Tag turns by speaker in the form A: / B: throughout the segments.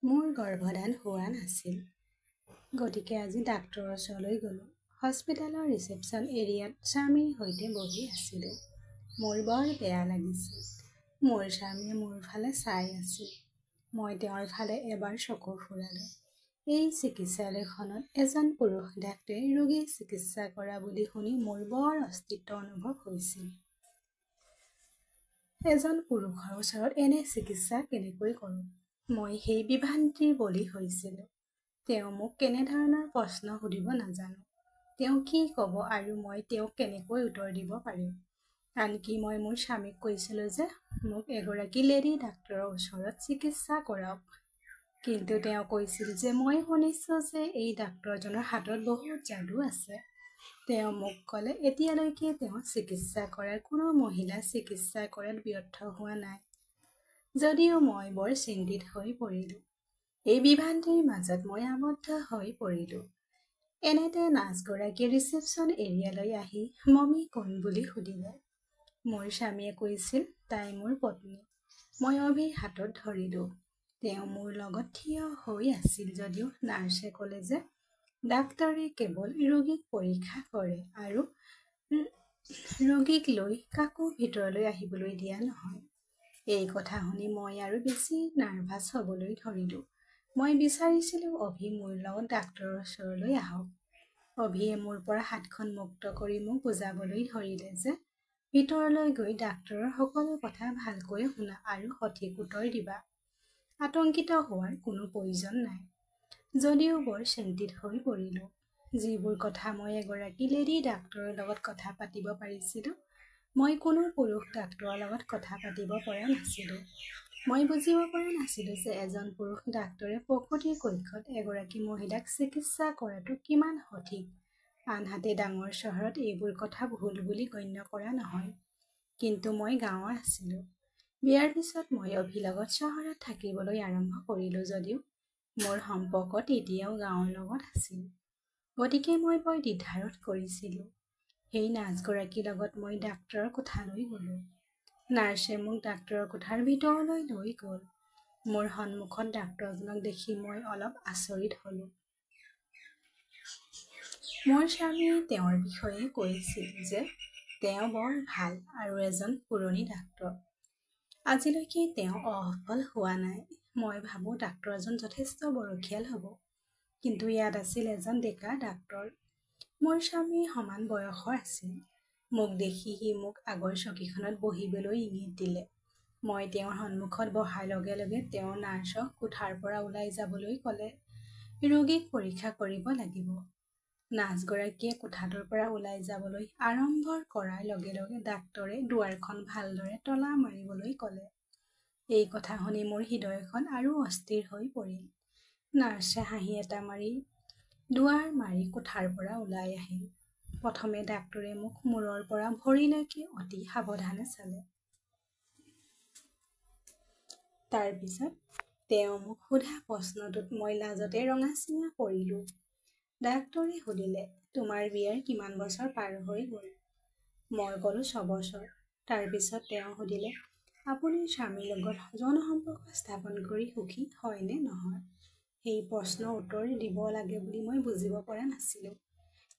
A: মোৰ গৰ্ভধান হোৱা নাছিল, গতিকে আজি ডাক্তৰৰ ওচৰলৈ গ'লোঁ। হস্পিটেলৰ ৰিচেপশ্যন এৰিয়াত স্বামীৰ সৈতে বহি আছিলোঁ। মোৰ বৰ বেয়া লাগিছিল। মোৰ স্বামীয়ে মোৰ ফালে চাই আছিল। মই তেওঁৰ ফালে এবাৰ চকু ফুৰালোঁ। এই চিকিৎসালয়খনত এজন পুৰুষ ডাক্তৰে ৰোগী চিকিৎসা কৰা বুলি শুনি মোৰ বৰ অস্তিত্ব অনুভৱ হৈছিল। এজন পুৰুষৰ ওচৰত এনে চিকিৎসা কেনেকৈ কৰোঁ? মই সেই বিভ্ৰান্তিৰ বলি হৈছিলোঁ। তেওঁ মোক কেনেধৰণৰ প্ৰশ্ন সুধিব নাজানো। তেওঁ কি ক'ব আৰু মই তেওঁক কেনেকৈ উত্তৰ দিব পাৰিম? আনকি মই মোৰ স্বামীক কৈছিলোঁ যে মোক এগৰাকী লেডী ডাক্তৰৰ ওচৰত চিকিৎসা কৰাওক। কিন্তু তেওঁ কৈছিল যে মই শুনিছোঁ যে এই ডাক্তৰজনৰ হাতত বহুত যাদু আছে। তেওঁ মোক ক'লে এতিয়ালৈকে তেওঁ চিকিৎসা কৰাৰ কোনো মহিলা চিকিৎসা কৰাত ব্যৰ্থ হোৱা নাই। যদিও মই বৰ চিন্তিত হৈ পৰিলোঁ। এই বিভ্ৰান্তিৰ মাজত মই আবদ্ধ হৈ পৰিলোঁ। এনেতে নাৰ্ছগৰাকীয়ে ৰিচেপশ্যন এৰিয়ালৈ আহি মমী কোন বুলি সুধিলে। মোৰ স্বামীয়ে কৈছিল তাই মোৰ পত্নী। মই অভিৰ হাতত ধৰিলোঁ। তেওঁ মোৰ লগত থিয় হৈ আছিল যদিও নাৰ্ছে ক'লে যে ডাক্তৰে কেৱল ৰোগীক পৰীক্ষা কৰে আৰু ৰোগীক লৈ কাকো ভিতৰলৈ আহিবলৈ দিয়া নহয়। এই কথা শুনি মই আৰু বেছি নাৰ্ভাছ হ'বলৈ ধৰিলোঁ। মই বিচাৰিছিলোঁ অভি মোৰ লগত ডাক্তৰৰ ওচৰলৈ আহক। অভিয়ে মোৰ পৰা হাতখন মুক্ত কৰি মোক বুজাবলৈ ধৰিলে যে ভিতৰলৈ গৈ ডাক্তৰৰ সকলো কথা ভালকৈ শুনা আৰু সঠিক উত্তৰ দিবা। আতংকিত হোৱাৰ কোনো প্ৰয়োজন নাই। যদিও বৰ চিন্তিত হৈ পৰিলোঁ। যিবোৰ কথা মই এগৰাকী লেডী ডাক্তৰৰ লগত কথা পাতিব পাৰিছিলোঁ, মই কোনো পুৰুষ ডাক্তৰৰ লগত কথা পাতিব পৰা নাছিলোঁ। মই বুজিব পৰা নাছিলোঁ যে এজন পুৰুষ ডাক্তৰে প্ৰসূতিৰ কক্ষত এগৰাকী মহিলাক চিকিৎসা কৰাটো কিমান সঠিক। আনহাতে ডাঙৰ চহৰত এইবোৰ কথা ভুল বুলি গণ্য কৰা নহয়। কিন্তু মই গাঁৱৰ আছিলোঁ। বিয়াৰ পিছত মই অভিৰ লগত চহৰত থাকিবলৈ আৰম্ভ কৰিলোঁ যদিও মোৰ সম্পৰ্ক তেতিয়াও গাঁৱৰ লগত আছিল। গতিকে মই বৰ দ্বিধাৰত কৰিছিলোঁ। সেই নাৰ্ছগৰাকীৰ লগত মই ডাক্তৰৰ কোঠালৈ গ'লোঁ। নাৰ্ছে মোক ডাক্তৰৰ কোঠাৰ ভিতৰলৈ লৈ গ'ল। মোৰ সন্মুখত ডাক্তৰজনক দেখি মই অলপ আচৰিত হ'লোঁ। মোৰ স্বামীয়ে তেওঁৰ বিষয়ে কৈছিল যে তেওঁ বৰ ভাল আৰু এজন পুৰণি ডাক্তৰ। আজিলৈকে তেওঁ অসফল হোৱা নাই। মই ভাবোঁ ডাক্তৰজন যথেষ্ট বয়সীয়াল হ'ব। কিন্তু ইয়াত আছিল এজন ডেকা ডাক্তৰ। মোৰ স্বামীৰ সমান বয়সৰ আছিল। মোক দেখি সি মোক আগৰ চকীখনত বহিবলৈ ইংগিত দিলে। মই তেওঁৰ সন্মুখত বহাৰ লগে লগে তেওঁ নাৰ্ছক কোঠাৰ পৰা ওলাই যাবলৈ ক'লে। ৰোগীক পৰীক্ষা কৰিব লাগিব। নাৰ্ছগৰাকীয়ে কোঠাটোৰ পৰা ওলাই যাবলৈ আৰম্ভ কৰাৰ লগে লগে ডাক্তৰে দুৱাৰখন ভালদৰে তলা মাৰিবলৈ ক'লে। এই কথা শুনি মোৰ হৃদয়খন আৰু অস্থিৰ হৈ পৰিল। নাৰ্ছে হাঁহি এটা মাৰি দুৱাৰ মাৰি কোঠাৰ পৰা ওলাই আহিল। প্ৰথমে ডাক্তৰে মোক মূৰৰ পৰা ভৰিলৈকে অতি সাৱধানে চালে। তাৰ পিছত তেওঁ মোক সোধা প্ৰশ্নটোত মই লাজতে ৰঙা-চিঙা পৰিলোঁ। ডাক্তৰে সুধিলে, তোমাৰ বিয়াৰ কিমান বছৰ পাৰ হৈ গ'ল? মই ক'লোঁ 6 বছৰ। তাৰ পিছত তেওঁ সুধিলে, আপুনি স্বামীৰ লগত যৌন সম্পৰ্ক স্থাপন কৰি সুখী হয় নে নহয়? সেই প্ৰশ্নৰ উত্তৰ দিব লাগে বুলি মই বুজিব পৰা নাছিলোঁ।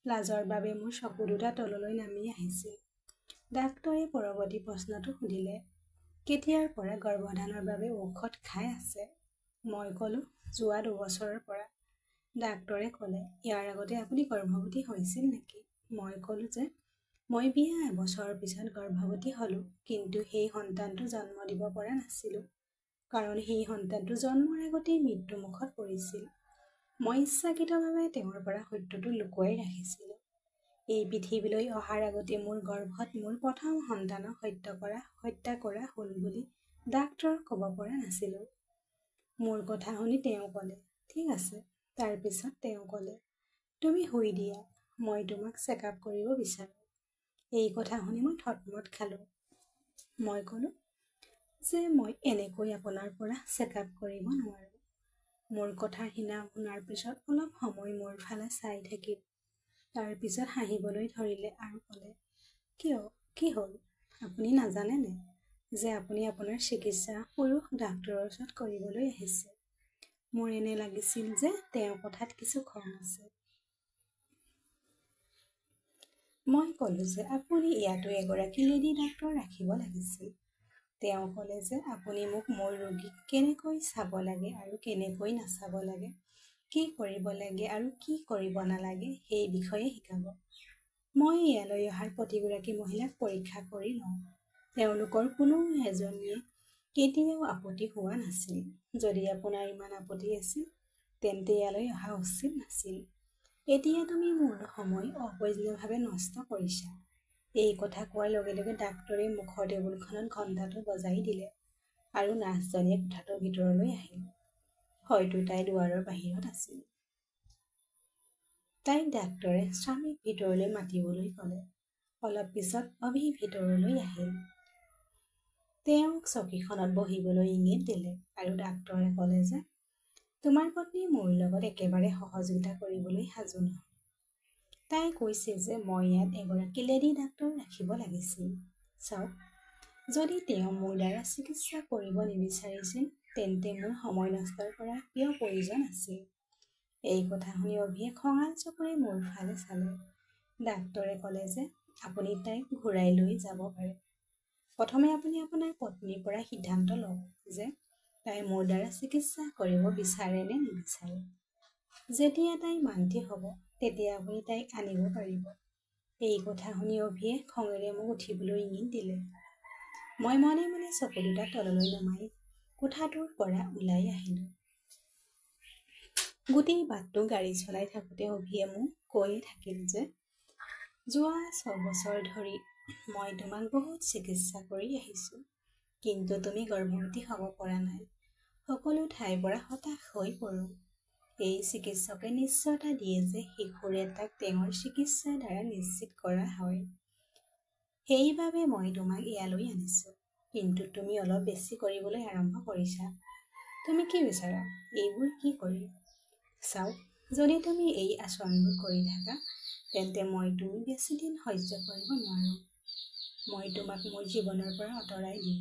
A: লাজৰ বাবে মোৰ চকু দুটা তললৈ নামি আহিছিল। ডাক্তৰে পৰৱৰ্তী প্ৰশ্নটো সুধিলে, কেতিয়াৰ পৰা গৰ্ভধাৰণৰ বাবে ঔষধ খাই আছে? মই ক'লোঁ, যোৱা 2 বছৰৰ পৰা। ডাক্তৰে ক'লে, ইয়াৰ আগতে আপুনি গৰ্ভৱতী হৈছিল নেকি? মই ক'লোঁ যে মই বিয়া এবছৰৰ পিছত গৰ্ভৱতী হ'লোঁ, কিন্তু সেই সন্তানটো জন্ম দিব পৰা নাছিলোঁ। কাৰণ সেই সন্তানটো জন্মৰ আগতেই মৃত্যুমুখত পৰিছিল। মই ইচ্ছাকৃতভাৱে তেওঁৰ পৰা সত্যটো লুকুৱাই ৰাখিছিলোঁ। এই পৃথিৱীলৈ অহাৰ আগতে মোৰ গৰ্ভত মোৰ প্ৰথম সন্তানক হত্যা কৰা হ'ল বুলি ডাক্তৰক ক'ব পৰা নাছিলোঁ। মোৰ কথা শুনি তেওঁ ক'লে, ঠিক আছে। তাৰ পিছত তেওঁ ক'লে, তুমি শুই দিয়া, মই তোমাক চেকআপ কৰিব বিচাৰোঁ। এই কথা শুনি মই থতমত খালোঁ। মই ক'লোঁ যে মই এনেকৈ আপোনাৰ পৰা চেকআপ কৰিব নোৱাৰোঁ। মোৰ কথা শুনাৰ পিছত অলপ সময় মোৰ ফালে চাই থাকিল। তাৰ পিছত হাঁহিবলৈ ধৰিলে আৰু ক'লে, কিয়, কি হ'ল? আপুনি নাজানেনে যে আপুনি আপোনাৰ চিকিৎসা পুৰুষ ডাক্তৰৰ ওচৰত কৰিবলৈ আহিছে? মোৰ এনে লাগিছিল যে তেওঁৰ কথাত কিছু খং আছে। মই ক'লোঁ যে আপুনি ইয়াতো এগৰাকী লেডী ডাক্তৰ ৰাখিব লাগিছিল। তেওঁ ক'লে যে আপুনি মোক মোৰ ৰোগীক কেনেকৈ চাব লাগে আৰু কেনেকৈ নাচাব লাগে, কি কৰিব লাগে আৰু কি কৰিব নালাগে সেই বিষয়ে শিকাব। মই ইয়ালৈ অহাৰ প্ৰতিগৰাকী মহিলাক পৰীক্ষা কৰি লওঁ। তেওঁলোকৰ কোনো এজনীয়ে কেতিয়াও আপত্তি হোৱা নাছিল। যদি আপোনাৰ ইমান আপত্তি আছিল তেন্তে ইয়ালৈ অহা উচিত নাছিল। এতিয়া তুমি মোৰ সময় অপ্ৰয়োজনীয়ভাৱে নষ্ট কৰিছা। এই কথা কোৱাৰ লগে লগে ডাক্তৰে মুখৰ টেবুলখনত ঘণ্টাটো বজাই দিলে আৰু নাৰ্ছজনীয়ে কোঠাটোৰ ভিতৰলৈ আহিল। হয়তো তাই দুৱাৰৰ বাহিৰত আছিল। তাইক ডাক্তৰে স্বামীক ভিতৰলৈ মাতিবলৈ ক'লে। অলপ পিছত অভি ভিতৰলৈ আহিল। তেওঁক চকীখনত বহিবলৈ ইংগিত দিলে আৰু ডাক্তৰে ক'লে যে তোমাৰ পত্নী মোৰ লগত একেবাৰে সহযোগিতা কৰিবলৈ সাজু নহয়। তাই কৈছে যে মই ইয়াত এগৰাকী লেডী ডাক্তৰ ৰাখিব লাগিছিল। চাওক, যদি তেওঁ মোৰ দ্বাৰা চিকিৎসা কৰিব নিবিচাৰিছিল তেন্তে মোৰ সময় নষ্ট কৰাৰ কিয় প্ৰয়োজন আছিল? এই কথা শুনি অভিয়ে খঙাল চকুৰে মোৰ ফালে চালে। ডাক্তৰে ক'লে যে আপুনি তাইক ঘূৰাই লৈ যাব পাৰে। প্ৰথমে আপুনি আপোনাৰ পত্নীৰ পৰা সিদ্ধান্ত লওক যে তাই মোৰ দ্বাৰা চিকিৎসা কৰিব বিচাৰে নে নিবিচাৰে। যেতিয়া তাই মান্তি হ'ব তেতিয়া আপুনি তাইক আনিব পাৰিব। এই কথা শুনি অভিয়ে খঙেৰে মোক উঠিবলৈ ইংগিত দিলে। মই মনে মনে চকু দুটা তললৈ নমাই কোঠাটোৰ পৰা ওলাই আহিলোঁ। গোটেই বাটটো গাড়ী চলাই থাকোঁতে অভিয়ে মোক কৈয়ে থাকিল যে যোৱা 6 বছৰ ধৰি মই তোমাক বহুত চিকিৎসা কৰি আহিছোঁ, কিন্তু তুমি গৰ্ভৱতী হ'ব পৰা নাই। সকলো ঠাইৰ পৰা হতাশ হৈ পৰোঁ। এই চিকিৎসকে নিশ্চয়তা দিয়ে যে শিশুৰ এটাক তেওঁৰ চিকিৎসাৰ দ্বাৰা নিশ্চিত কৰা হয়। সেইবাবে মই তোমাক ইয়ালৈ আনিছোঁ, কিন্তু তুমি অলপ বেছি কৰিবলৈ আৰম্ভ কৰিছা। তুমি কি বিচাৰা? এইবোৰ কি কৰি? চাওক, যদি তুমি এই আচৰণবোৰ কৰি থাকা তেন্তে মই তুমি বেছি দিন সহ্য কৰিব নোৱাৰোঁ। মই তোমাক মোৰ জীৱনৰ পৰা আঁতৰাই দিম।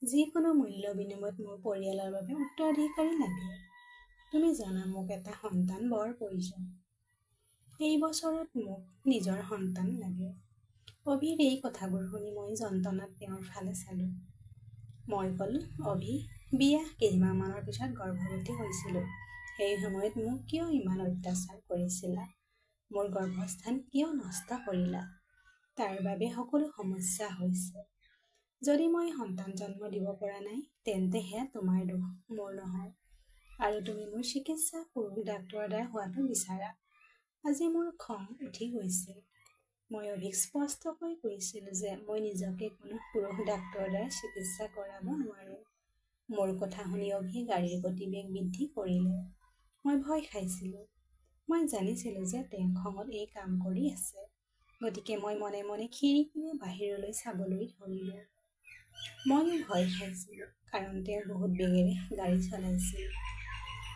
A: যিকোনো মূল্য বিনিময়ত মোৰ পৰিয়ালৰ বাবে উত্তৰাধিকাৰী লাগে। তুমি জানা মোক এটা সন্তান বৰ প্ৰয়োজন। এই বছৰত মোক নিজৰ সন্তান লাগে। অভিৰ এই কথাবোৰ শুনি মই যন্ত্ৰণাত তেওঁৰ ফালে চালোঁ। মই ক'লোঁ, অভি, বিয়া কেইমাহমানৰ পিছত গৰ্ভৱতী হৈছিলোঁ। সেই সময়ত মোক কিয় ইমান অত্যাচাৰ কৰিছিলা? মোৰ গৰ্ভস্থান কিয় নষ্ট কৰিলা? তাৰ বাবে সকলো সমস্যা হৈছে। যদি মই সন্তান জন্ম দিব পৰা নাই তেন্তে সেয়া তোমাৰ দোষ, মোৰ নহয়। আৰু তুমি মোৰ চিকিৎসা পুৰুষ ডাক্তৰৰ দ্বাৰা হোৱাটো বিচাৰা। আজি মোৰ খং উঠি গৈছিল। মই অভিক স্পষ্টকৈ কৈছিলোঁ যে মই নিজকে কোনো পুৰুষ ডাক্তৰৰ দ্বাৰা চিকিৎসা কৰাব নোৱাৰোঁ। মোৰ কথা শুনি অভিয়ে গাড়ীৰ গতিবেগ বৃদ্ধি কৰিলে। মই ভয় খাইছিলোঁ। মই জানিছিলোঁ যে তেওঁ খঙত এই কাম কৰি আছে। গতিকে মই মনে মনে খিৰিকীৰে বাহিৰলৈ চাবলৈ ধৰিলোঁ। ময়ো ভয় খাইছিলোঁ, কাৰণ তেওঁ বহুত বেগেৰে গাড়ী চলাইছিল।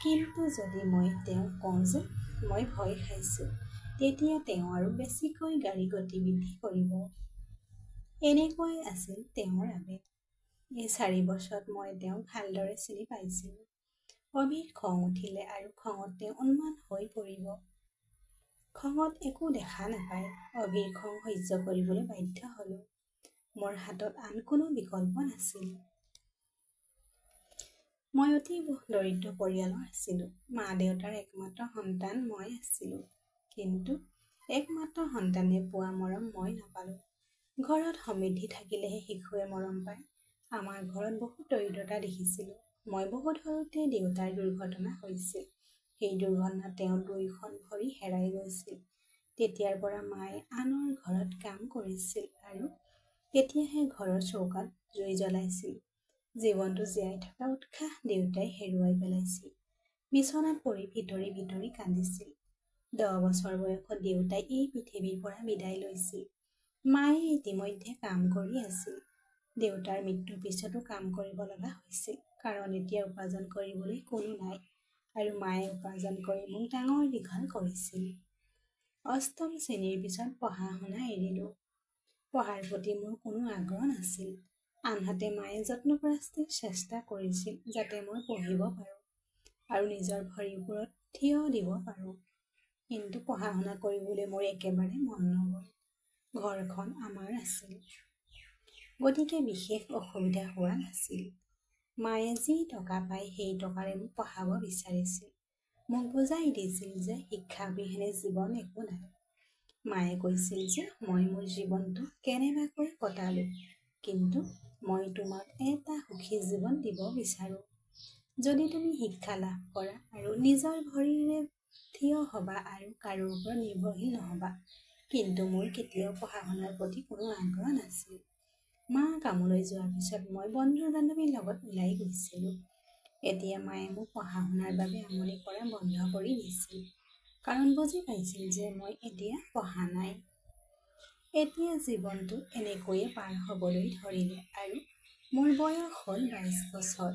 A: কিন্তু যদি মই তেওঁক কওঁ যে মই ভয় খাইছোঁ, তেতিয়া তেওঁ আৰু বেছিকৈ গাড়ী গতি বৃদ্ধি কৰিব। এনেকুৱাই আছিল তেওঁৰ আবেগ। এই 4 বছৰত মই তেওঁক ভালদৰে চিনি পাইছিলোঁ। অভিৰ খং উঠিলে আৰু খঙত তেওঁ উন্মাদ হৈ পৰিব। খঙত একো দেখা নাপায় অভিৰ খং সহ্য কৰিবলৈ বাধ্য হ'লোঁ। মোৰ হাতত আন কোনো বিকল্প নাছিল। মই অতি দৰিদ্ৰ পৰিয়ালৰ আছিলোঁ। মা-দেউতাৰ একমাত্ৰ সন্তান মই আছিলোঁ। কিন্তু একমাত্ৰ সন্তানে পোৱা মৰম মই নাপালোঁ। ঘৰত সমৃদ্ধি থাকিলেহে শিশুৱে মৰম পায়। আমাৰ ঘৰত বহুত দৰিদ্ৰতা দেখিছিলোঁ। মই বহুত সৰুতে দেউতাৰ দুৰ্ঘটনা হৈছিল। সেই দুৰ্ঘটনাত তেওঁৰ 2খন ভৰি হেৰাই গৈছিল। তেতিয়াৰ পৰা মায়ে আনৰ ঘৰত কাম কৰিছিল আৰু তেতিয়াহে ঘৰৰ চৌকাত জুই জ্বলাইছিল। জীৱনটো জীয়াই থকা উৎসাহ দেউতাই হেৰুৱাই পেলাইছিল। বিচনাত পৰি ভিতৰি ভিতৰি কান্দিছিল। 10 বছৰ বয়সত দেউতাই এই পৃথিৱীৰ পৰা বিদায় লৈছিল। মায়ে ইতিমধ্যে কাম কৰি আছিল। দেউতাৰ মৃত্যুৰ পিছতো কাম কৰিব লগা হৈছিল, কাৰণ এতিয়া উপাৰ্জন কৰিবলৈ কোনো নাই আৰু মায়ে উপাৰ্জন কৰি মোক ডাঙৰ দীঘল কৰিছিল। 8ম শ্ৰেণীৰ পিছত পঢ়া-শুনা এৰিলোঁ। পঢ়াৰ প্ৰতি মোৰ কোনো আগ্ৰহ নাছিল। আনহাতে মায়ে যত্নপৰাস্তিৰ চেষ্টা কৰিছিল যাতে মই পঢ়িব পাৰোঁ। আৰু নিজৰ ভৰিৰ ওপৰত থিয় দিব পাৰোঁ। কিন্তু পঢ়া শুনা কৰিবলৈ মোৰ একেবাৰে মন নগ'ল। ঘৰখন আমাৰ আছিল, গতিকে বিশেষ অসুবিধা হোৱা নাছিল। মায়ে যি টকা পায় সেই টকাৰে মোক পঢ়াব বিচাৰিছিল। মোক বুজাই দিছিল যে শিক্ষা অবিহনে জীৱন একো নাই। মায়ে কৈছিল যে মই মোৰ জীৱনটো কেনেবাকৈ কটালোঁ, কিন্তু মই তোমাক এটা সুখী জীৱন দিব বিচাৰোঁ। যদি তুমি শিক্ষা লাভ কৰা আৰু নিজৰ ভৰিৰে থিয় হ'বা আৰু কাৰো ওপৰত নিৰ্ভৰশীল নহ'বা। কিন্তু মোৰ কেতিয়াও পঢ়া শুনাৰ প্ৰতি কোনো আগ্ৰহ নাছিল। মা কামলৈ যোৱাৰ পিছত মই বন্ধু বান্ধৱীৰ লগত ওলাই গৈছিলোঁ। এতিয়া মায়ে মোক পঢ়া শুনাৰ বাবে আমনি কৰা বন্ধ কৰি দিছিল, কাৰণ বুজি পাইছিল যে মই এতিয়া পঢ়া নাই। এতিয়া জীৱনটো এনেকৈয়ে পাৰ হ'বলৈ ধৰিলে আৰু মোৰ বয়স হ'ল 22 বছৰ।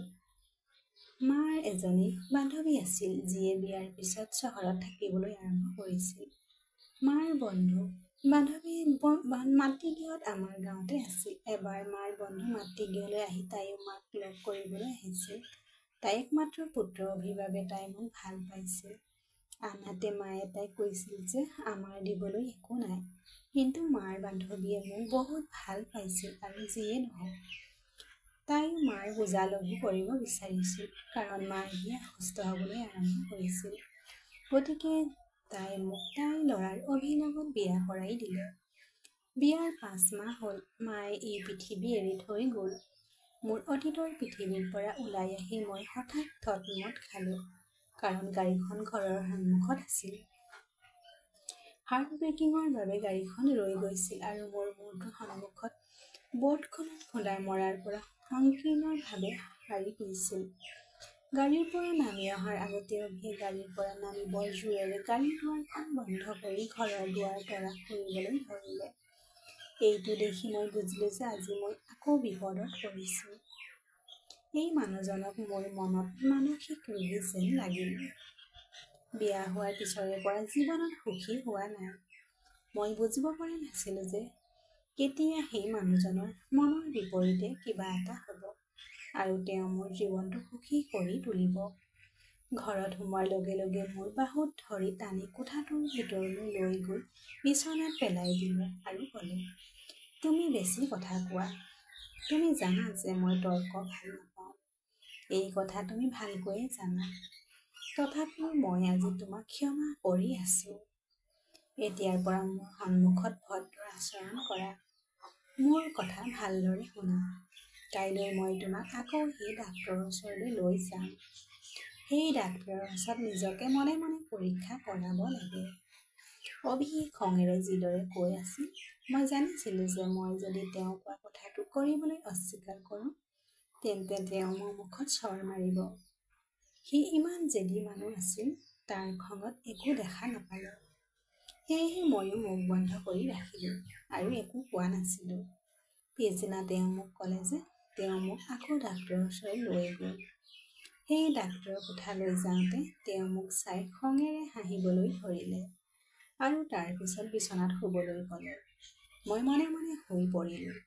A: মাৰ এজনী বান্ধৱী আছিল, যিয়ে বিয়াৰ পিছত চহৰত থাকিবলৈ আৰম্ভ কৰিছিল। মাৰ বন্ধু বান্ধৱী মাতৃগৃহত আমাৰ গাঁৱতে আছিল। এবাৰ মাৰ বন্ধু মাতৃগৃহলৈ আহি তাইও মাক লগ কৰিবলৈ আহিছিল। তাই একমাত্ৰ পুত্ৰৰ অভিভাৱে তাই মোক ভাল পাইছিল। আনহাতে মায়ে তাইক কৈছিল যে আমাৰ দিবলৈ একো নাই। কিন্তু মাৰ বান্ধৱীয়ে মোক বহুত ভাল পাইছিল আৰু যিয়ে নহওক, তাইও মাৰ বোজা লঘু কৰিব বিচাৰিছিল, কাৰণ মাৰ বিয়া সুস্থ হ'বলৈ আৰম্ভ কৰিছিল। গতিকে তাই মোক তাইৰ ল'ৰাৰ অভিনৱত বিয়া কৰাই দিলে। বিয়াৰ 5 মাহ হ'ল মায়ে এই পৃথিৱী এৰি থৈ গ'ল। মোৰ অতীতৰ পৃথিৱীৰ পৰা ওলাই আহি মই হঠাৎ থতমত খালোঁ, কাৰণ গাড়ীখন ঘৰৰ সন্মুখত আছিল। হাৰ্ড ব্ৰেকিঙৰ বাবে গাড়ীখন ৰৈ গৈছিল আৰু মোৰ মূৰটোৰ সন্মুখত বৰ্ডখনত খুন্দা মৰাৰ পৰা সংকীৰ্ণভাৱে সাৰি গৈছিল। গাড়ীৰ পৰা নামি অহাৰ আগতে অভিয়ে গাড়ীৰ পৰা নামি বৰ জোৰেৰে গাড়ীৰ দুৱাৰখন বন্ধ কৰি ঘৰৰ দুৱাৰ তৰা কৰিবলৈ ধৰিলে। এইটো দেখি মই বুজিলোঁ যে আজি মই আকৌ বিপদত পৰিছোঁ। এই মানুহজনক মোৰ মনত মানসিক ৰোগী যেন লাগিল। বিয়া হোৱাৰ পিছৰে পৰা জীৱনত সুখী হোৱা নাই। মই বুজিব পৰা নাছিলোঁ যে কেতিয়া সেই মানুহজনৰ মনৰ বিপৰীতে কিবা এটা হ'ব আৰু তেওঁ মোৰ জীৱনটো সুখী কৰি তুলিব। ঘৰত সোমোৱাৰ লগে লগে মোৰ বাহুত ধৰি টানি কোঠাটোৰ ভিতৰলৈ লৈ গৈ বিচনাত পেলাই দিলে আৰু ক'লে, তুমি বেছি কথা কোৱা। তুমি জানা যে মই তৰ্ক ভাল নাপাওঁ। এই কথা তুমি ভালকৈয়ে জানা। তথাপিও মই আজি তোমাক ক্ষমা কৰি আছোঁ। এতিয়াৰ পৰা মোৰ সন্মুখত ভদ্ৰ আচৰণ কৰা। মোৰ কথা ভালদৰে শুনা। কাইলৈ মই তোমাক আকৌ সেই ডাক্তৰৰ ওচৰলৈ লৈ যাম। সেই ডাক্তৰৰ ওচৰত নিজকে মনে মনে পৰীক্ষা কৰাব লাগে। অভিয়ে খঙেৰে যিদৰে কৈ আছিল, মই জানিছিলোঁ যে মই যদি তেওঁ কোৱা কথাটো কৰিবলৈ অস্বীকাৰ কৰোঁ, তেন্তে তেওঁ মোৰ মুখত চৰ মাৰিব। সি ইমান জেদী মানুহ আছিল, তাৰ খঙত একো দেখা নাপালোঁ। সেয়েহে ময়ো মুখ বন্ধ কৰি ৰাখিলোঁ আৰু একো কোৱা নাছিলোঁ। পিছদিনা তেওঁ মোক ক'লে যে তেওঁ মোক আকৌ ডাক্তৰৰ ওচৰলৈ লৈ গ'ল। সেই ডাক্তৰৰ কোঠালৈ যাওঁতে তেওঁ মোক চাই খঙেৰে হাঁহিবলৈ ধৰিলে আৰু তাৰ পিছত বিচনাত শুবলৈ ক'লে। মই মনে মনে শুই পৰিলোঁ।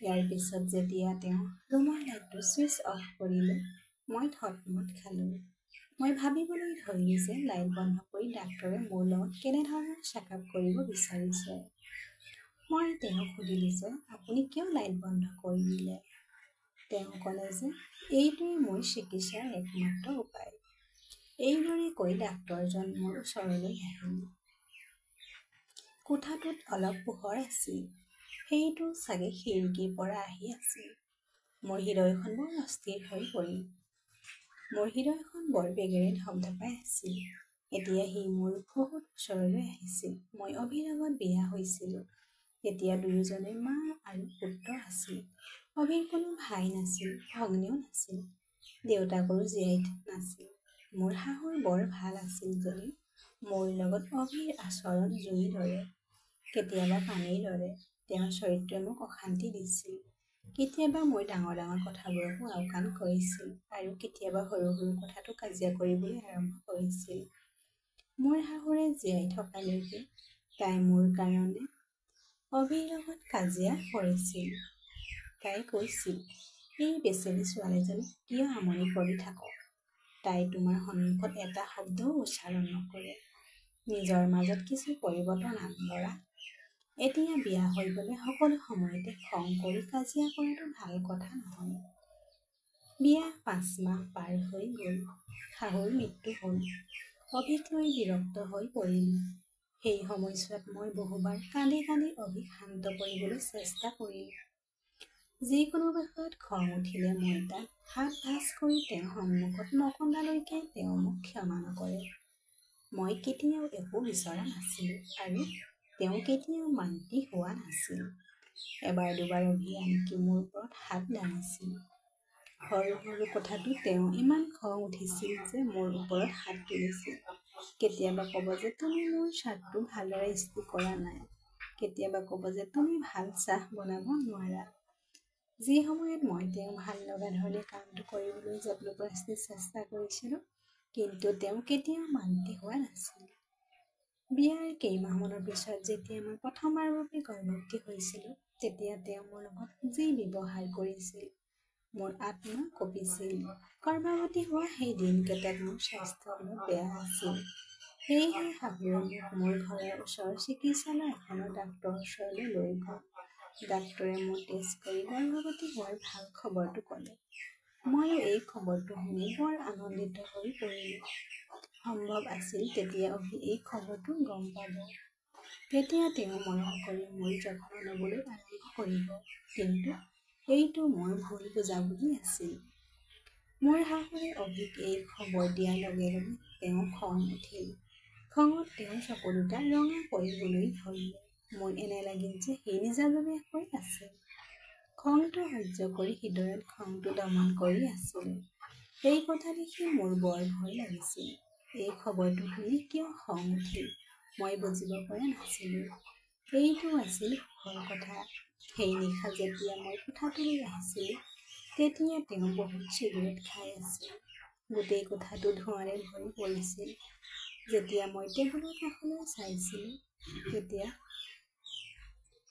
A: ইয়াৰ পিছত যেতিয়া তেওঁ ৰুমৰ লাইটটো ছুইচ অফ কৰিলে, মই থতমত খালোঁ। মই ভাবিবলৈ ধৰিলোঁ যে লাইট বন্ধ কৰি ডাক্তৰে মোৰ লগত কেনেধৰণৰ চেকআপ কৰিব বিচাৰিছে। মই তেওঁক সুধিলোঁ যে আপুনি কিয় লাইট বন্ধ কৰি দিলে। তেওঁ ক'লে যে এইটোৱেই মোৰ চিকিৎসাৰ একমাত্ৰ উপায়। এইদৰে কৈ ডাক্তৰজন মোৰ ওচৰলৈ আহিল। কোঠাটোত অলপ পোহৰ আছিল। সেইটো চাগে খিৰিকীৰ পৰা আহি আছিল। মোৰ হৃদয়খন বৰ অস্থিৰ হৈ পৰিল। মোৰ হৃদয়খন বৰ বেগেৰে ধপধপাই আছিল। এতিয়া সি মোৰ বহুত ওচৰলৈ আহিছিল। মই অভিৰ লগত বিয়া হৈছিলোঁ। এতিয়া দুয়োজনে মা আৰু পুত্ৰ আছিল। অভিৰ কোনো ভাই নাছিল, ভগ্নীও নাছিল। দেউতাকৰো জীয়াই নাছিল। মোৰ শাহুৰ বৰ ভাল আছিল যদিও মোৰ লগত অভিৰ আচৰণ জুইৰ দৰে, কেতিয়াবা পানীৰ দৰে। তেওঁৰ চৰিত্ৰই মোক অশান্তি দিছিল। কেতিয়াবা মই ডাঙৰ ডাঙৰ কথাবোৰকো আওকাণ কৰিছিল আৰু কেতিয়াবা সৰু সৰু কথাতো কাজিয়া কৰিবলৈ আৰম্ভ কৰিছিল। মোৰ শাহুৰে জীয়াই থকালৈকে তাই মোৰ কাৰণে অভিৰ লগত কাজিয়া কৰিছিল। তাই কৈছিল, এই বেচেৰী ছোৱালীজনী কিয় আমনি কৰি থাক। তাই তোমাৰ সন্মুখত এটা শব্দও উচ্চাৰণ নকৰে। নিজৰ মাজত কিছু পৰিৱৰ্তন আন ল'ৰা। এতিয়া বিয়া হৈ গ'লে সকলো সময়তে খং কৰি কাজিয়া কৰাটো ভাল কথা নহয়। বিয়া 5 মাহ পাৰ হৈ গ'ল। শাহুৰ মৃত্যু হ'ল। অভিক লৈ বিৰক্ত হৈ পৰিলোঁ। সেই সময়ছোৱাত মই বহুবাৰ কান্দি কান্দি অভিক শান্ত কৰিবলৈ চেষ্টা কৰিলোঁ। যিকোনো বিষয়ত খং উঠিলে মই তাক হাত ভাঁজ কৰি তেওঁৰ সন্মুখত নকন্দালৈকে তেওঁ মোক ক্ষমা নকৰে। মই কেতিয়াও একো বিচৰা নাছিলোঁ আৰু তেওঁ কেতিয়াও মান্তি হোৱা নাছিল। এবাৰ দুবাৰ অভি আনকি মোৰ ওপৰত হাত দাঙিছিল। সৰু সৰু কথাটো তেওঁ ইমান খং উঠিছিল যে মোৰ ওপৰত হাত তুলিছিল। কেতিয়াবা ক'ব যে তুমি মোৰ শ্বাৰ্টটো ভালদৰে ইস্ত্ৰি কৰা নাই। কেতিয়াবা ক'ব যে তুমি ভাল চাহ বনাব নোৱাৰা। যি সময়ত মই তেওঁ ভাল লগা ধৰণে কামটো কৰিবলৈ জবৰদস্তি চেষ্টা কৰিছিলোঁ, কিন্তু তেওঁ কেতিয়াও মান্তি হোৱা নাছিল। বিয়াৰ কেইমাহমানৰ পিছত যেতিয়া মই প্ৰথমবাৰৰ বাবে গৰ্ভৱতী হৈছিলোঁ, তেতিয়া তেওঁ মোৰ লগত যি ব্যৱহাৰ কৰিছিল, মোৰ আত্মা কঁপিছিল। গৰ্ভৱতী হোৱা সেই দিনকেইটাত মোৰ স্বাস্থ্য অলপ বেয়া আছিল। সেয়েহে শাহুৱে মোক মোৰ ঘৰৰ ওচৰৰ চিকিৎসালয় এখনৰ ডাক্তৰৰ ওচৰলৈ লৈ গ'ল। ডাক্তৰে মোৰ টেষ্ট কৰি গৰ্ভৱতী হোৱাৰ ভাল খবৰটো ক'লে। ময়ো এই খবৰটো শুনি বৰ আনন্দিত হৈ পৰিলোঁ। সম্ভৱ আছিল তেতিয়া অভি এই খবৰটো গম পাব। তেতিয়া তেওঁ মৰম কৰি মোৰ যত্ন ল'বলৈ আৰম্ভ কৰিব। কিন্তু এইটো মোৰ ভুল বুজাবুজি আছিল। মোৰ শাহুৱে অভিক এই খবৰ দিয়াৰ লগে লগে তেওঁ খং উঠিল। খঙত তেওঁৰ চকু দুটা ৰঙা পৰিবলৈ ধৰিলে। মোৰ এনে লাগিল যে সি নিজাববীয়াকৈ আছে। খংটো সহ্য কৰি হৃদয়ত খংটো দমন কৰি আছিলোঁ। এই কথা দেখি মোৰ বৰ ভয় লাগিছিল। এই খবৰটো শুনি কিয় খং উঠিল মই বুজিব পৰা নাছিলোঁ। এইটো আছিল সুখৰ কথা। সেই নিশা যেতিয়া মই কোঠাটোলৈ আহিছিলোঁ, তেতিয়া তেওঁ বহুত চিগাৰেট খাই আছিল। গোটেই কোঠাটো ধোঁৱাৰে ভৰি পৰিছিল। যেতিয়া মই টেবুলৰ কাষলৈ চাইছিলোঁ, তেতিয়া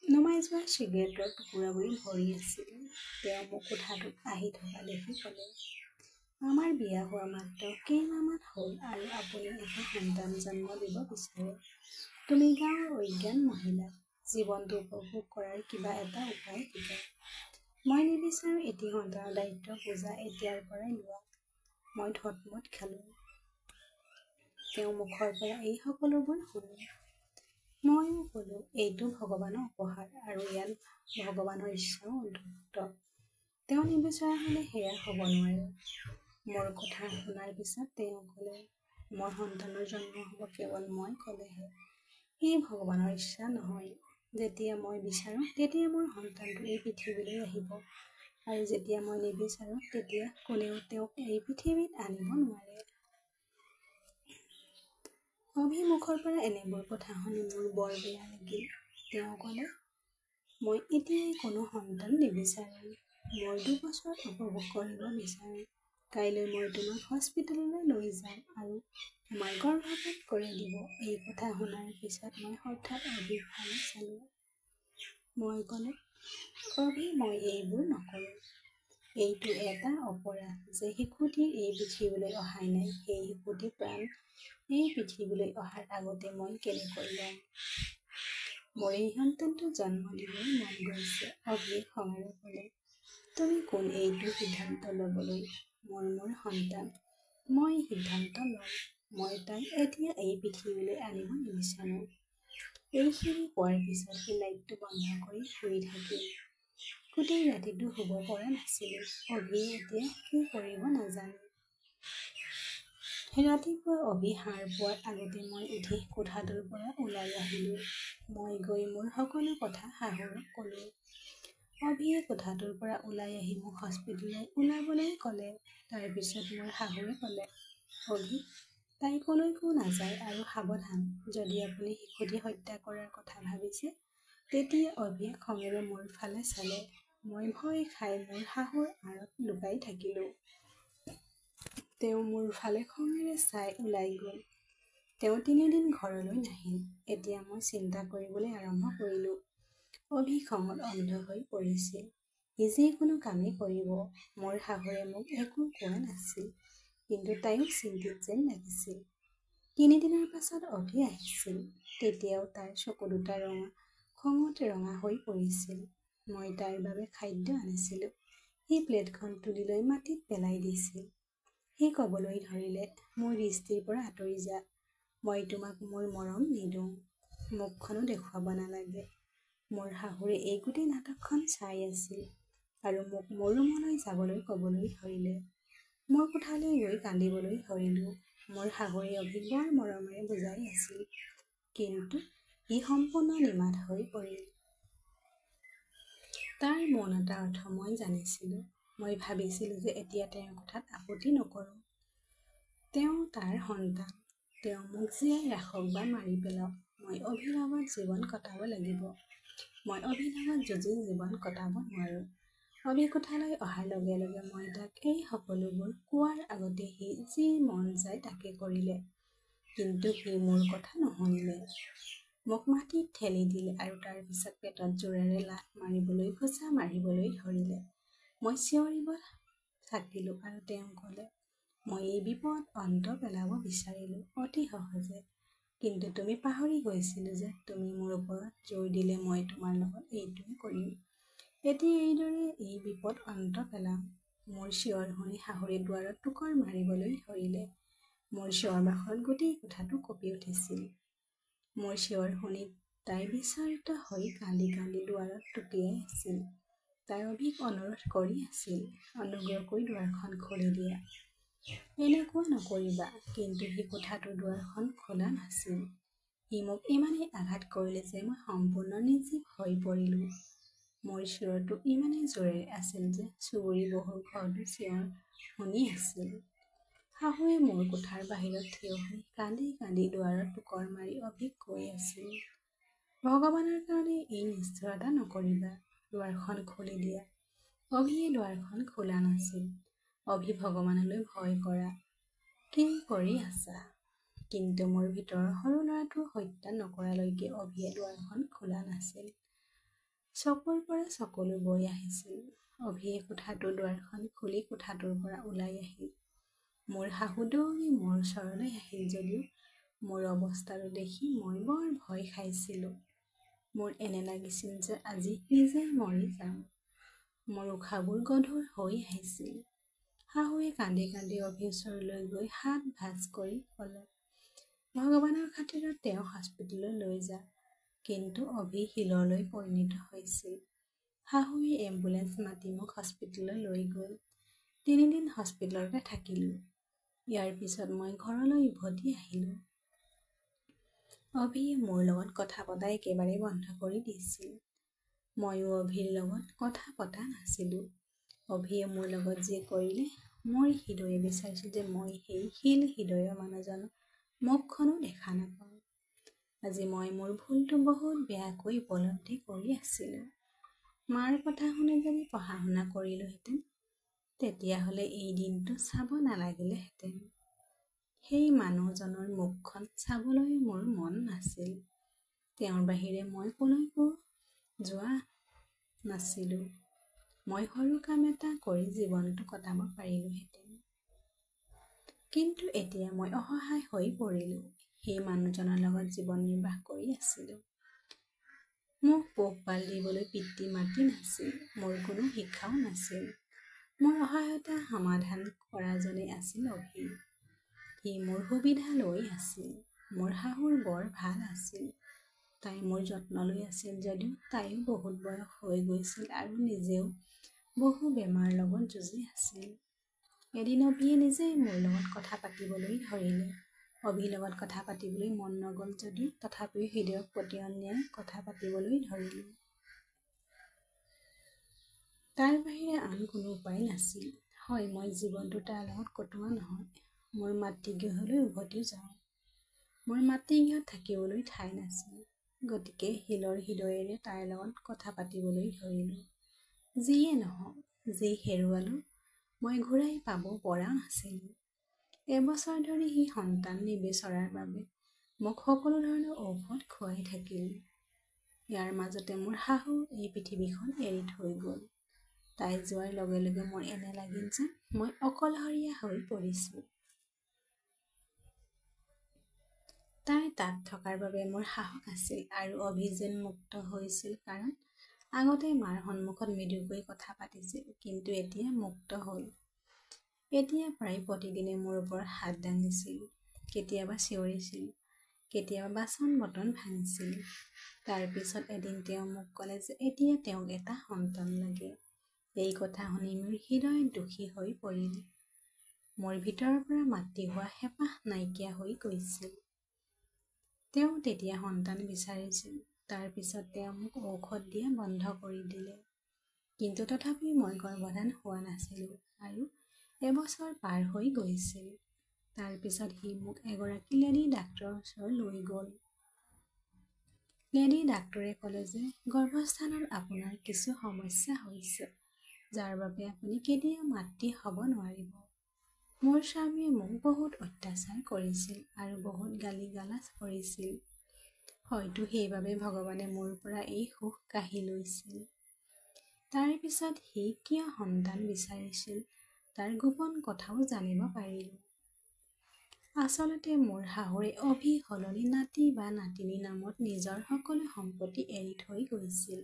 A: নুমাই যোৱা চিগাৰেটৰ টুকুৰাবোৰে ভৰি আছিল। তেওঁ মোক কোঠাটোত আহি থকা দেখি ক'লে, আমাৰ বিয়া হোৱা মাত্ৰ কেইমাহমান হ'ল আৰু আপুনি এটা সন্তান জন্ম দিব বিচাৰে। তুমি গাঁৱৰ অজ্ঞান মহিলা। জীৱনটো উপভোগ কৰাৰ কিবা এটা উপায় শিকা। মই নিবিচাৰোঁ এটি সন্তানৰ দায়িত্ব বোজা এতিয়াৰ পৰাই লোৱা। মই থতমত খালোঁ। তেওঁৰ মুখৰ পৰা এই সকলোবোৰ শুনি। ময়ো ক'লোঁ, এইটো ভগৱানৰ উপহাৰ আৰু ইয়াত ভগৱানৰ ইচ্ছাও অন্তৰ্ভুক্ত। তেওঁ নিবিচৰা হ'লে সেয়া হ'ব নোৱাৰে। মোৰ কথা শুনাৰ পিছত তেওঁ ক'লে, মোৰ সন্তানৰ জন্ম হ'ব কেৱল মই ক'লেহে। ই ভগৱানৰ ইচ্ছা নহয়। যেতিয়া মই বিচাৰোঁ তেতিয়া মোৰ সন্তানটো এই পৃথিৱীলৈ আহিব আৰু যেতিয়া মই নিবিচাৰোঁ তেতিয়া কোনেও তেওঁক এই পৃথিৱীত আনিব নোৱাৰে। অভিমুখৰ পৰা এনেবোৰ কথা শুনি মোৰ বৰ বেয়া লাগিল। তেওঁ ক'লে, মই এতিয়াই কোনো সন্তান নিবিচাৰোঁ। মই 2 বছৰ উপভোগ কৰিব বিচাৰোঁ। কাইলৈ মই তোমাক হস্পিটেললৈ লৈ যাম আৰু তোমাৰ গৰ্ভপাত কৰি দিব। এই কথা শুনাৰ পিছত মই হঠাৎ অভিৰ ফালে চালোঁ। মই ক'লোঁ, অভি, মই এইবোৰ নকৰোঁ। এইটো এটা অপৰাধ যে শিশুটিৰ এই পৃথিৱীলৈ অহাই নাই। সেই শিশুটি প্ৰাণ এই পৃথিৱীলৈ অহাৰ আগতে মই কেনেকৈ ল'ম? মোৰ এই সন্তানটো জন্ম দিবলৈ মন গৈছে। অভিয়ে খঙেৰে ক'লে, তুমি কোন এইটো সিদ্ধান্ত ল'বলৈ? মোৰ সন্তান। মই সিদ্ধান্ত ল'ম। মই তাক এতিয়া এই পৃথিৱীলৈ আনিব নিবিচাৰোঁ। এইখিনি কোৱাৰ পিছত সি লাইটটো বন্ধ কৰি শুই থাকিল। গোটেই ৰাতিটো শুব পৰা নাছিলোঁ। অভিয়ে এতিয়া কি কৰিব নাজানে। ৰাতিপুৱা অভি সাৰ পোৱাৰ আগতে মই উঠি কোঠাটোৰ পৰা ওলাই আহিলোঁ। মই গৈ মোৰ সকলো কথা শাহুৱেক ক'লোঁ। অভিয়ে কোঠাটোৰ পৰা ওলাই আহি মোক হস্পিটেললৈ ওলাবলৈ ক'লে। তাৰ পিছত মোৰ শাহুৱে ক'লে, অভি, তাই কলৈকো নাযায় আৰু সাৱধান। যদি আপুনি শিশুটি হত্যা কৰাৰ কথা ভাবিছে। তেতিয়া অভিয়ে খঙেৰে মোৰ ফালে চালে। মই ভয় খাই মোৰ শাহুৰ আঁৰত লুকাই থাকিলোঁ। তেওঁ মোৰ ফালে খঙেৰে চাই ওলাই গ'ল। তেওঁ 3 দিন ঘৰলৈ নাহিল। এতিয়া মই চিন্তা কৰিবলৈ আৰম্ভ কৰিলোঁ। অভি খঙত অন্ধ হৈ পৰিছিল। সি যিকোনো কামেই কৰিব। মোৰ শাহুৱে মোক একো কোৱা নাছিল। কিন্তু তাইও চিন্তিত যেন লাগিছিল। 3 দিনৰ পাছত অভি আহিছিল। তেতিয়াও তাইৰ চকু দুটা খঙত ৰঙা হৈ পৰিছিল। মই তাইৰ বাবে খাদ্য আনিছিলোঁ। সি প্লেটখন তুলি লৈ মাটিত পেলাই দিছিল। সি ক'বলৈ ধৰিলে, মোৰ দৃষ্টিৰ পৰা আঁতৰি যা। মই তোমাক মোৰ মৰম নিদিওঁ। মুখখনো দেখুৱাব নালাগে। মোৰ শাহুৱে এই গোটেই নাটকখন চাই আছিল আৰু মোক মোৰ ৰুমলৈ যাবলৈ ক'বলৈ ধৰিলে। মোৰ কোঠালৈ গৈ কান্দিবলৈ ধৰিলোঁ। মোৰ শাহুৱে অভিক বৰ মৰমেৰে বুজাই আছিল, কিন্তু সি সম্পূৰ্ণ নিমাত হৈ পৰিল। তাৰ মৌন এটা অৰ্থ মই জানিছিলোঁ। মই ভাবিছিলোঁ যে এতিয়া তেওঁৰ কথাত আপত্তি নকৰোঁ। তেওঁ তাৰ সন্তান। তেওঁ মোক জীয়াই ৰাখক বা মাৰি পেলাওক, মই অভিৰ লগত জীৱন কটাব লাগিব। মই অভিৰ লগত যুঁজি জীৱন কটাব নোৱাৰোঁ। অভি কোঠালৈ অহাৰ লগে লগে মই তাক এই সকলোবোৰ কোৱাৰ আগতে সি যি মন যায় তাকে কৰিলে। কিন্তু সি মোৰ কথা নুশুনিলে। মোক মাটিত ঠেলি দিলে আৰু তাৰ পিছত পেটত জোৰেৰে লাথ মাৰিবলৈ ঘোচা মাৰিবলৈ ধৰিলে। মই চিঞৰিব থাকিলোঁ আৰু তেওঁ ক'লে, মই এই বিপদ অন্ত পেলাব বিচাৰিলোঁ অতি সহজে, কিন্তু তুমি পাহৰি গৈছিলোঁ যে তুমি মোৰ ওপৰত জোৰ দিলে মই তোমাৰ লগত এইটোৱে কৰিম। এতিয়া এইদৰে এই বিপদ অন্ত পেলাম। মোৰ চিঞৰ শুনি শাহুৱে দুৱাৰত টোকৰ মাৰিবলৈ ধৰিলে। মোৰ চিঞৰ বাখৰত গোটেই কোঠাটো কঁপি উঠিছিল। মোৰ চিঞৰ শুনি তাই বিচলিত হৈ কান্দি কান্দি দুৱাৰত টুকিয়াই আছিল। তাই অভিক অনুৰোধ কৰি আছিল, অনুগ্ৰহ কৰি দুৱাৰখন খুলি দিয়া। এনেকুৱা নকৰিবা। কিন্তু সি কোঠাটোৰ দুৱাৰখন খোলা নাছিল। সি মোক ইমানেই আঘাত কৰিলে যে মই সম্পূৰ্ণ নিৰ্জীৱ হৈ পৰিলোঁ। মোৰ চিঞৰটো ইমানেই জোৰেৰে আছিল যে চুবুৰী বহুৰ ঘৰতো চিঞৰ শুনি আছিল। শাহুৱে মোৰ কোঠাৰ বাহিৰত থিয় হৈ কান্দি কান্দি দুৱাৰত টোকৰ মাৰি অভিক কৈ আছিল, ভগৱানৰ কাৰণে এই নিষ্ঠুৰতা নকৰিবা। দুৱাৰখন খুলি দিয়া। অভিয়ে দুৱাৰখন খোলা নাছিল। অভি, ভগৱানলৈ ভয় কৰা। কি কৰি আছা? কিন্তু মোৰ ভিতৰৰ সৰু ল'ৰাটোৰ হত্যা নকৰালৈকে অভিয়ে দুৱাৰখন খোলা নাছিল। চকুৰ পৰা চকুলো বৈ আহিছিল। অভিয়ে কোঠাটোৰ দুৱাৰখন খুলি কোঠাটোৰ পৰা ওলাই আহিল। মোৰ শাহু দৌৰি মোৰ ওচৰলৈ আহিল যদিও মোৰ অৱস্থাটো দেখি মই বৰ ভয় খাইছিলোঁ। মোৰ এনে লাগিছিল যে আজি নিজেই মৰি যাম। মোৰ উশাহবোৰ গধুৰ হৈ আহিছিল। শাহুৱে কান্দি কান্দি অভিৰ ওচৰলৈ গৈ হাত ভাঁজ কৰি ক'লে, ভগৱানৰ খাতিৰত তেওঁ হস্পিটেললৈ লৈ যা। কিন্তু অভি শিললৈ পৰিণত হৈছিল। শাহুৱে এম্বুলেন্স মাতি মোক হস্পিটেললৈ লৈ গ'ল। 3 দিন হস্পিটেলতে থাকিলোঁ। ইয়াৰ পিছত মই ঘৰলৈ উভতি আহিলোঁ। অভিয়ে মোৰ লগত কথা পতা একেবাৰে বন্ধ কৰি দিছিল। ময়ো অভিৰ লগত কথা পতা নাছিলোঁ। অভিয়ে মোৰ লগত যি কৰিলে, মোৰ হৃদয়ে বিচাৰিছিল যে মই সেই শিল হৃদয়ৰ মানুহজনৰ মুখখনো দেখা নাপাওঁ। আজি মই মোৰ ভুলটো বহুত বেয়াকৈ উপলব্ধি কৰি আছিলোঁ। মাৰ কথা শুনি যদি পঢ়া শুনা কৰিলোহেঁতেন, তেতিয়াহ'লে এই দিনটো চাব নালাগিলেহেঁতেন। সেই মানুহজনৰ মুখখন চাবলৈ মোৰ মন নাছিল। তেওঁৰ বাহিৰে মই কলৈকো যোৱা নাছিলোঁ। মই সৰু কাম এটা কৰি জীৱনটো কটাব পাৰিলোহেঁতেন। কিন্তু এতিয়া মই অসহায় হৈ পৰিলোঁ। সেই মানুহজনৰ লগত জীৱন নিৰ্বাহ কৰি আছিলোঁ। মোক পোহপাল দিবলৈ পিতৃ মাতৃ নাছিল। মোৰ কোনো শিক্ষাও নাছিল। মোৰ অসহায়তা সমাধান কৰাজনে আছিল অভি। সি মোৰ সুবিধা লৈ আছিল। মোৰ শাহুৰ বৰ ভাল আছিল। তাই মোৰ যত্ন লৈ আছিল যদিও তাইও বহুত বয়স হৈ গৈছিল আৰু নিজেও বহু বেমাৰ লগত যুঁজি আছিল। এদিন অভিয়ে নিজেই মোৰ লগত কথা পাতিবলৈ ধৰিলে। অভিৰ লগত কথা পাতিবলৈ মন নগ'ল যদিও তথাপিও হৃদয়ক পতিয়ন নিয়াই কথা পাতিবলৈ ধৰিলোঁ। তাৰ বাহিৰে আন কোনো উপায় নাছিল। হয়, মই জীৱনটো তাৰ লগত কটোৱা নহয়। মোৰ মাতৃগৃহলৈ উভতি যাওঁ। মোৰ মাতৃগৃহত থাকিবলৈ ঠাই নাছিল। গতিকে শিলৰ হৃদয়েৰে তাইৰ লগত কথা পাতিবলৈ ধৰিলোঁ। যিয়ে নহওক, যি হেৰুৱালোঁ মই ঘূৰাই পাব পৰা নাছিলোঁ। এবছৰ ধৰি সি সন্তান নিবিচৰাৰ বাবে মোক সকলো ধৰণৰ ঔষধ খুৱাই থাকিল। ইয়াৰ মাজতে মোৰ শাহু এই পৃথিৱীখন এৰি থৈ গ'ল। তাই যোৱাৰ লগে লগে মোৰ এনে লাগিল যে মই অকলশৰীয়া হৈ পৰিছোঁ। তাই তাত থকাৰ বাবে মোৰ সাহস আছিল আৰু অভিযান মুক্ত হৈছিল, কাৰণ আগতে মাৰ সন্মুখত মৃদুকৈ কথা পাতিছিল, কিন্তু এতিয়া মুক্ত হ'ল। এতিয়া প্ৰায় প্ৰতিদিনে মোৰ ওপৰত হাত দাঙিছিল, কেতিয়াবা চিঞৰিছিল, কেতিয়াবা বাচন বৰ্তন ভাঙিছিল। তাৰ পিছত এদিন তেওঁ মোক ক'লে যে এতিয়া তেওঁক এটা সন্তান লাগে। এই কথা শুনি মোৰ হৃদয় দুখী হৈ পৰিল। মোৰ ভিতৰৰ পৰা মাতৃ হোৱা হেঁপাহ নাইকিয়া হৈ গৈছিল। তেওঁ তেতিয়া সন্তান বিচাৰিছিল। তাৰ পিছত তেওঁ মোক ঔষধ দিয়া বন্ধ কৰি দিলে, কিন্তু তথাপি মই গৰ্ভধাৰণ হোৱা নাছিলোঁ আৰু এবছৰ পাৰ হৈ গৈছিল। তাৰ পিছত সি মোক এগৰাকী লেডী ডাক্তৰৰ ওচৰত লৈ গ'ল। লেডী ডাক্তৰে ক'লে যে গৰ্ভস্থানত আপোনাৰ কিছু সমস্যা হৈছে, যাৰ বাবে আপুনি কেতিয়াও মাতৃ হ'ব নোৱাৰিব। মোৰ স্বামীয়ে মোক বহুত অত্যাচাৰ কৰিছিল আৰু বহুত গালি-গালাজ কৰিছিল। হয়তো সেইবাবে ভগৱানে মোৰ পৰা এই সুখ কাঢ়ি লৈছিল। তাৰ পিছত সি কিয় সন্তান বিচাৰিছিল তাৰ গোপন কথাও জানিব পাৰিলোঁ। আচলতে মোৰ শাহুৱে অবিহলনী নাতি বা নাতিনী নামত নিজৰ সকলো সম্পত্তি এৰি থৈ গৈছিল।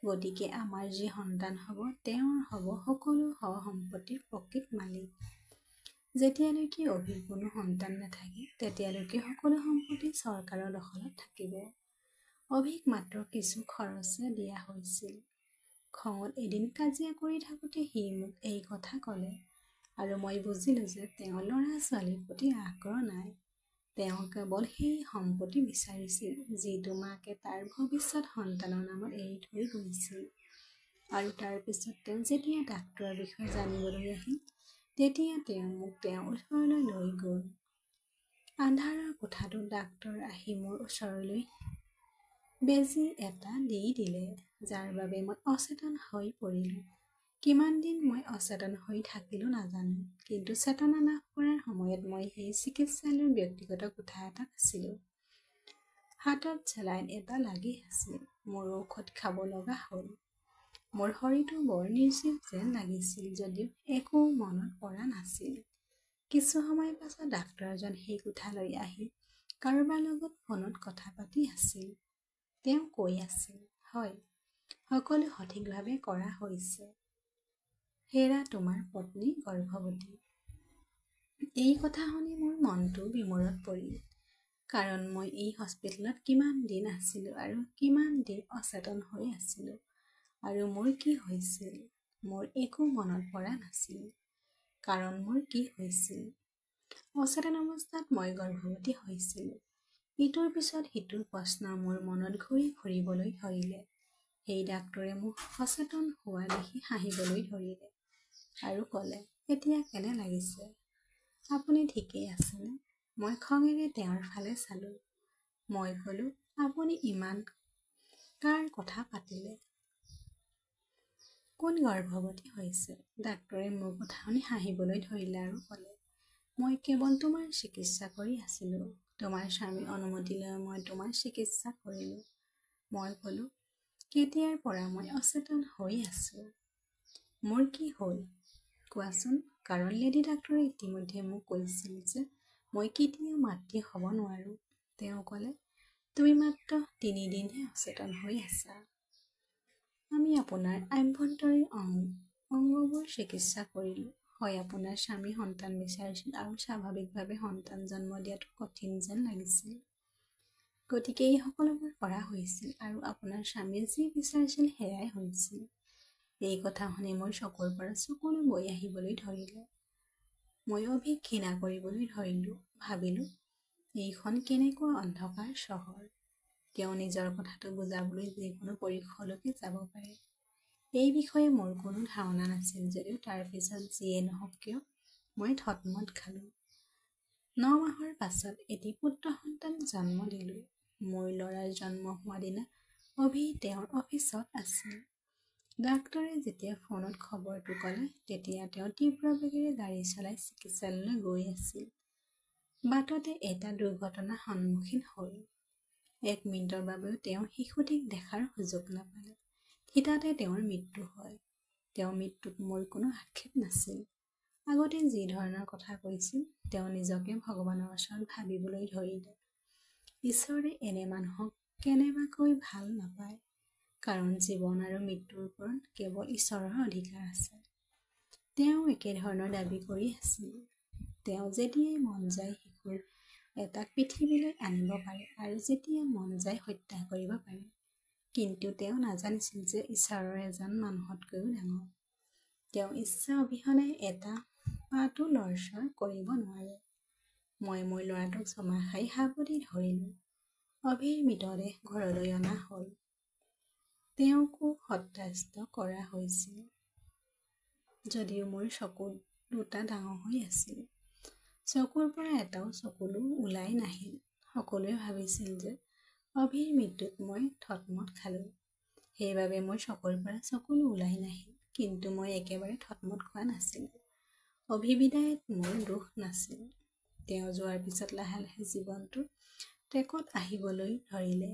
A: গতিকে আমাৰ যি সন্তান হ'ব, তেওঁৰ হ'ব সকলো সহ-সম্পত্তিৰ প্ৰকৃত মালিক। যেতিয়ালৈকে অভিৰ কোনো সন্তান নাথাকে, তেতিয়ালৈকে সকলো সম্পত্তি চৰকাৰৰ দখলত থাকিব। অভিক মাত্ৰ কিছু খৰচহে দিয়া হৈছিল। খঙত এদিন কাজিয়া কৰি থাকোঁতে সি মোক এই কথা ক'লে, আৰু মই বুজিলোঁ যে তেওঁৰ ল'ৰা-ছোৱালীৰ প্ৰতি আগ্ৰহ নাই। তেওঁ কেৱল সেই সম্পত্তি বিচাৰিছিল যিটো মাকে তাৰ ভৱিষ্যত সন্তানৰ নামত এৰি থৈ গৈছিল। আৰু তাৰ পিছত তেওঁ যেতিয়া ডাক্তৰৰ বিষয়ে জানিবলৈ আহিল, তেতিয়া তেওঁ মোক তেওঁৰ ওচৰলৈ লৈ গ'ল। আন্ধাৰৰ কোঠাটোত ডাক্তৰ আহি মোৰ ওচৰলৈ বেজী এটা দি দিলে, যাৰ বাবে মই অচেতন হৈ পৰিলোঁ। কিমান দিন মই অচেতন হৈ থাকিলোঁ নাজানো, কিন্তু চেতনা লাভ কৰাৰ সময়ত মই সেই চিকিৎসালয়ৰ ব্যক্তিগত কোঠা এটাত আছিলোঁ। হাতত চেলাইন এটা লাগি আছিল। মোৰ ঔষধ খাব লগা হ'ল। মোৰ শৰীৰটো বৰ নিৰ্জীৱ যেন লাগিছিল যদিও একো মনত পৰা নাছিল। কিছু সময় পাছত ডাক্তৰজন সেই কোঠালৈ আহি কাৰোবাৰ লগত ফোনত কথা পাতি আছিল। তেওঁ কৈ আছিল, হয়, সকলো সঠিকভাৱে কৰা হৈছে। হেৰা, তোমাৰ পত্নী গৰ্ভৱতী। এই কথা শুনি মোৰ মনটো বিমোৰত পৰিল, কাৰণ মই এই হস্পিটেলত কিমান দিন আছিলোঁ আৰু কিমান দিন অচেতন হৈ আছিলোঁ, আৰু মোৰ কি হৈছিল মোৰ একো মনত পৰা নাছিল। কাৰণ মোৰ কি হৈছিল? অচেতন অৱস্থাত মই গৰ্ভৱতী হৈছিলোঁ। ইটোৰ পিছত সিটোৰ প্ৰশ্ন মোৰ মনত ঘূৰি ফুৰিবলৈ ধৰিলে। সেই ডাক্তৰে মোক সচেতন হোৱা দেখি হাঁহিবলৈ ধৰিলে আৰু ক'লে, এতিয়া কেনে লাগিছে? আপুনি ঠিকেই আছেনে? মই খঙেৰে তেওঁৰ ফালে চালোঁ। মই ক'লোঁ, আপুনি ইমান কাৰ কথা পাতিলে? কোন গৰ্ভৱতী হৈছে? ডাক্তৰে মোৰ কথা শুনি হাঁহিবলৈ ধৰিলে আৰু ক'লে, মই কেৱল তোমাৰ চিকিৎসা কৰি আছিলোঁ। তোমাৰ স্বামীৰ অনুমতি লৈ মই তোমাৰ চিকিৎসা কৰিলোঁ। মই ক'লোঁ, কেতিয়াৰ পৰা মই অচেতন হৈ আছোঁ? মোৰ কি হ'ল কোৱাচোন? কাৰণ লেডী ডাক্তৰে ইতিমধ্যে মোক কৈছিল যে মই কেতিয়াও মাতৃ হ'ব নোৱাৰোঁ। তেওঁ ক'লে, তুমি মাত্ৰ 3 দিনহে অচেতন হৈ আছা। আমি আপোনাৰ আভ্যন্তৰীণ অংগবোৰ চিকিৎসা কৰিলোঁ। হয়, আপোনাৰ স্বামী সন্তান বিচাৰিছিল আৰু স্বাভাৱিকভাৱে সন্তান জন্ম দিয়াটো কঠিন যেন লাগিছিল। গতিকে এই সকলোবোৰ কৰা হৈছিল আৰু আপোনাৰ স্বামীয়ে যি বিচাৰিছিল সেয়াই হৈছিল। এই কথা শুনি মোৰ চকুৰ পৰা চকুলো বৈ আহিবলৈ ধৰিলে। মই অভিক ঘৃণা কৰিবলৈ ধৰিলোঁ। ভাবিলোঁ, এইখন কেনেকুৱা অন্ধকাৰ চহৰ। তেওঁ নিজৰ কথাটো বুজাবলৈ যিকোনো পৰীক্ষলৈকে যাব পাৰে। এই বিষয়ে মোৰ কোনো ধাৰণা নাছিল যদিও তাৰ পিছত যিয়ে নহওক কিয় মই থতমত খালোঁ। 9 মাহৰ পাছত এটি পুত্ৰ সন্তান জন্ম দিলোঁ। মোৰ ল'ৰাৰ জন্ম হোৱা দিনা অভি তেওঁৰ অফিচত আছিল। ডাক্তৰে যেতিয়া ফোনত খবৰটো ক'লে, তেতিয়া তেওঁ তীব্ৰ বেগেৰে গাড়ী চলাই চিকিৎসালয়লৈ গৈ আছিল। বাটতে এটা দুৰ্ঘটনাৰ সন্মুখীন হ'ল। 1 মিনিটৰ বাবেও তেওঁ শিশুটিক দেখাৰ সুযোগ নাপালে। থিতাতে তেওঁৰ মৃত্যু হয়। তেওঁৰ মৃত্যুত মোৰ কোনো আক্ষেপ নাছিল। আগতে যি ধৰণৰ কথা কৈছিল, তেওঁ নিজকে ভগৱানৰ ওচৰত ভাবিবলৈ ধৰিলে। ঈশ্বৰে এনে মানুহক কেনেবাকৈ ভাল নাপায়, কাৰণ জীৱন আৰু মৃত্যুৰ ওপৰত কেৱল ঈশ্বৰৰ অধিকাৰ আছে। তেওঁ একেধৰণৰ দাবী কৰি আছিল। তেওঁ যেতিয়াই মন যায় শিশুৰ এটাক পৃথিৱীলৈ আনিব পাৰে আৰু যেতিয়া মন যায় হত্যা কৰিব পাৰে। কিন্তু তেওঁ নাজানিছিল যে ঈশ্বৰৰ এজন মানুহতকৈও ডাঙৰ। তেওঁ ইচ্ছা অবিহনে এটা পাতো লৰচৰ কৰিব নোৱাৰে। মই মোৰ ল'ৰাটোক চমা খাই সাৱটি ধৰিলোঁ। অভিৰ মৃতদেহ ঘৰলৈ অনা হ'ল। তেওঁকো হত্যাস্ত কৰা হৈছিল। যদিও মোৰ চকু দুটা ডাঙৰ হৈ আছিল, চকুৰ পৰা এটাও চকুলো ওলাই নাহিল। সকলোৱে ভাবিছিল যে অভিৰ মৃত্যুত মই থতমত খালোঁ। সেইবাবে মোৰ চকুৰ পৰা চকুলো ওলাই নাহিল। কিন্তু মই একেবাৰে থতমত খোৱা নাছিলোঁ। অভিবিদায়ত মোৰ দোষ নাছিল। তেওঁ যোৱাৰ পিছত লাহে লাহে জীৱনটো ট্ৰেকত আহিবলৈ ধৰিলে।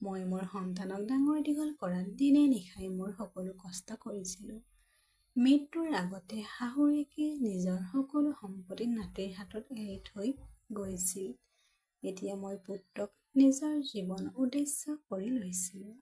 A: মই মোৰ সন্তানক ডাঙৰ দীঘল কৰাত দিনে নিশাই মোৰ সকলো কষ্ট কৰিছিলোঁ। মৃত্যুৰ আগতে শাহুৱেকে নিজৰ সকলো সম্পত্তি নাতিৰ হাতত এৰি থৈ গৈছিল। এতিয়া মই পুত্ৰক নিজৰ জীৱন উদ্দেশ্য কৰি লৈছিলোঁ।